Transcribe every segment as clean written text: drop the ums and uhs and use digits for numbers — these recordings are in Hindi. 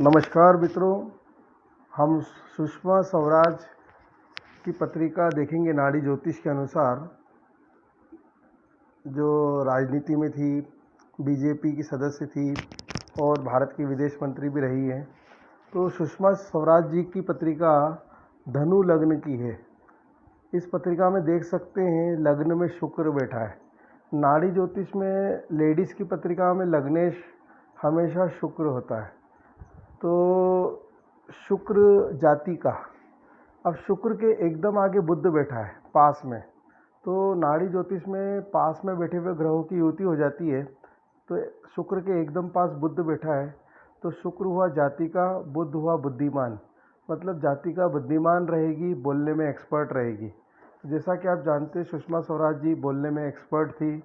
नमस्कार मित्रों, हम सुषमा स्वराज की पत्रिका देखेंगे। नाड़ी ज्योतिष के अनुसार जो राजनीति में थी, बीजेपी की सदस्य थी और भारत की विदेश मंत्री भी रही है। तो सुषमा स्वराज जी की पत्रिका धनु लग्न की है। इस पत्रिका में देख सकते हैं लग्न में शुक्र बैठा है। नाड़ी ज्योतिष में लेडीज़ की पत्रिका में लग्नेश हमेशा शुक्र होता है। तो शुक्र जाति का, अब शुक्र के एकदम आगे बुध बैठा है पास में। तो नाड़ी ज्योतिष में पास में बैठे हुए ग्रहों की युति हो जाती है। तो शुक्र के एकदम पास बुध बैठा है, तो शुक्र हुआ जाति का, बुध हुआ बुद्धिमान। मतलब जाति का बुद्धिमान रहेगी, बोलने में एक्सपर्ट रहेगी। जैसा कि आप जानते हैं सुषमा स्वराज जी बोलने में एक्सपर्ट थी।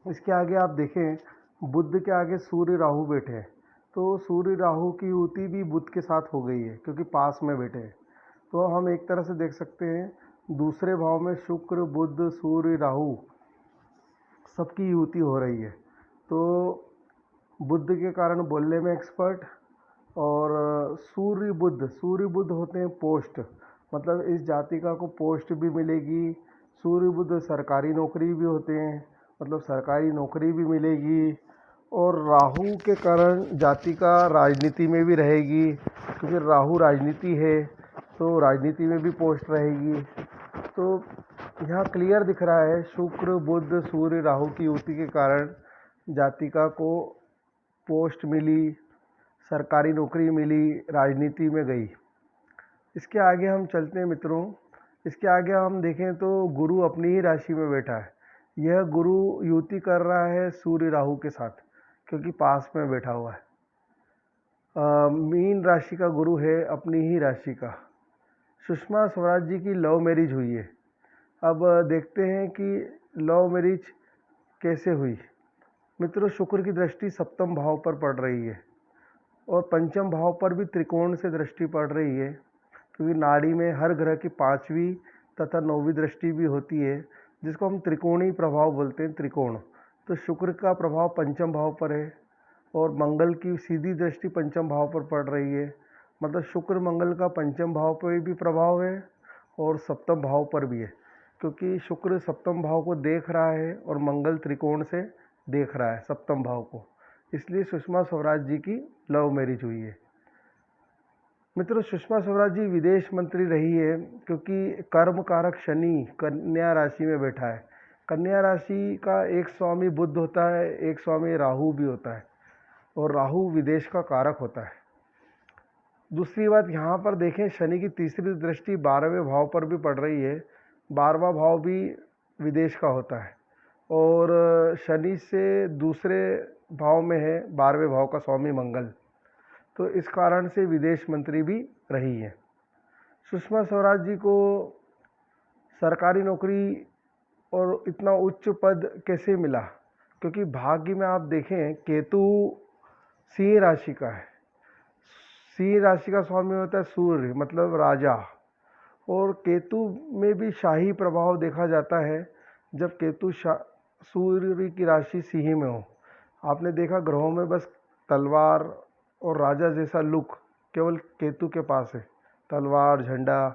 इसके आगे आप देखें, बुध के आगे सूर्य राहु बैठे हैं। तो सूर्य राहु की युति भी बुध के साथ हो गई है क्योंकि पास में बैठे हैं। तो हम एक तरह से देख सकते हैं दूसरे भाव में शुक्र, बुध, सूर्य, राहु सबकी युति हो रही है। तो बुध के कारण बोलने में एक्सपर्ट, और सूर्य बुध होते हैं पोस्ट, मतलब इस जातिका को पोस्ट भी मिलेगी। सूर्य बुध सरकारी नौकरी भी होते हैं, मतलब सरकारी नौकरी भी मिलेगी। और राहु के कारण जातिका राजनीति में भी रहेगी क्योंकि राहु राजनीति है, तो राजनीति में भी पोस्ट रहेगी। तो यहाँ क्लियर दिख रहा है शुक्र, बुध, सूर्य, राहु की युति के कारण जातिका को पोस्ट मिली, सरकारी नौकरी मिली, राजनीति में गई। इसके आगे हम चलते हैं मित्रों। इसके आगे हम देखें तो गुरु अपनी ही राशि में बैठा है। यह गुरु युति कर रहा है सूर्य राहु के साथ क्योंकि पास में बैठा हुआ है। मीन राशि का गुरु है, अपनी ही राशि का। सुषमा स्वराज जी की लव मैरिज हुई है। अब देखते हैं कि लव मैरिज कैसे हुई। मित्रों, शुक्र की दृष्टि सप्तम भाव पर पड़ रही है और पंचम भाव पर भी त्रिकोण से दृष्टि पड़ रही है क्योंकि नाड़ी में हर ग्रह की 5वीं तथा 9वीं दृष्टि भी होती है, जिसको हम त्रिकोणीय प्रभाव बोलते हैं, त्रिकोण। तो शुक्र का प्रभाव पंचम भाव पर है और मंगल की सीधी दृष्टि पंचम भाव पर पड़ रही है। मतलब शुक्र मंगल का पंचम भाव पर भी प्रभाव है और सप्तम भाव पर भी है क्योंकि शुक्र सप्तम भाव को देख रहा है और मंगल त्रिकोण से देख रहा है सप्तम भाव को। इसलिए सुषमा स्वराज जी की लव मैरिज हुई है। मित्रों, सुषमा स्वराज जी विदेश मंत्री रही है क्योंकि कर्म कारक शनि कन्या राशि में बैठा है। कन्या राशि का एक स्वामी बुध होता है, एक स्वामी राहु भी होता है और राहु विदेश का कारक होता है। दूसरी बात यहाँ पर देखें, शनि की तीसरी दृष्टि 12वें भाव पर भी पड़ रही है। 12वां भाव भी विदेश का होता है और शनि से दूसरे भाव में है 12वें भाव का स्वामी मंगल। तो इस कारण से विदेश मंत्री भी रही है। सुषमा स्वराज जी को सरकारी नौकरी और इतना उच्च पद कैसे मिला? क्योंकि भाग्य में आप देखें केतु सिंह राशि का है। सिंह राशि का स्वामी होता है सूर्य, मतलब राजा। और केतु में भी शाही प्रभाव देखा जाता है जब केतु सूर्य की राशि सिंह में हो। आपने देखा ग्रहों में बस तलवार और राजा जैसा लुक केवल केतु के पास है, तलवार, झंडा,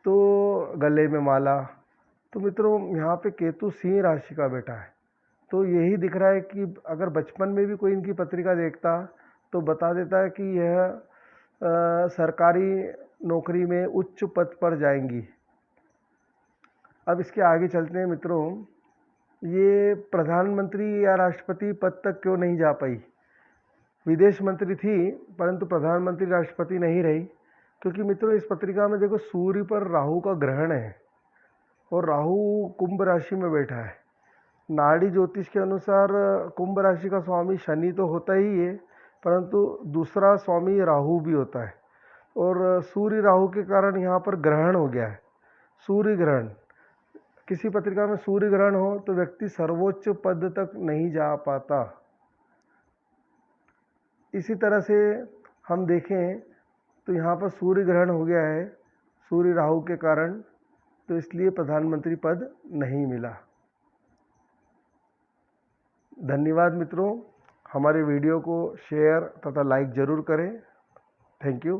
तो गले में माला। तो मित्रों, यहाँ पे केतु सिंह राशि का बैठा है। तो यही दिख रहा है कि अगर बचपन में भी कोई इनकी पत्रिका देखता तो बता देता है कि यह सरकारी नौकरी में उच्च पद पर जाएंगी। अब इसके आगे चलते हैं मित्रों। ये प्रधानमंत्री या राष्ट्रपति पद तक क्यों नहीं जा पाई? विदेश मंत्री थी परंतु प्रधानमंत्री राष्ट्रपति नहीं रही क्योंकि मित्रों इस पत्रिका में देखो सूर्य पर राहु का ग्रहण है और राहु कुंभ राशि में बैठा है। नाड़ी ज्योतिष के अनुसार कुंभ राशि का स्वामी शनि तो होता ही है परंतु दूसरा स्वामी राहु भी होता है और सूर्य राहु के कारण यहाँ पर ग्रहण हो गया है, सूर्य ग्रहण। किसी पत्रिका में सूर्य ग्रहण हो तो व्यक्ति सर्वोच्च पद तक नहीं जा पाता। इसी तरह से हम देखें तो यहाँ पर सूर्य ग्रहण हो गया है सूर्य राहु के कारण, तो इसलिए प्रधानमंत्री पद नहीं मिला। धन्यवाद मित्रों। हमारे वीडियो को शेयर तथा लाइक ज़रूर करें। Thank you.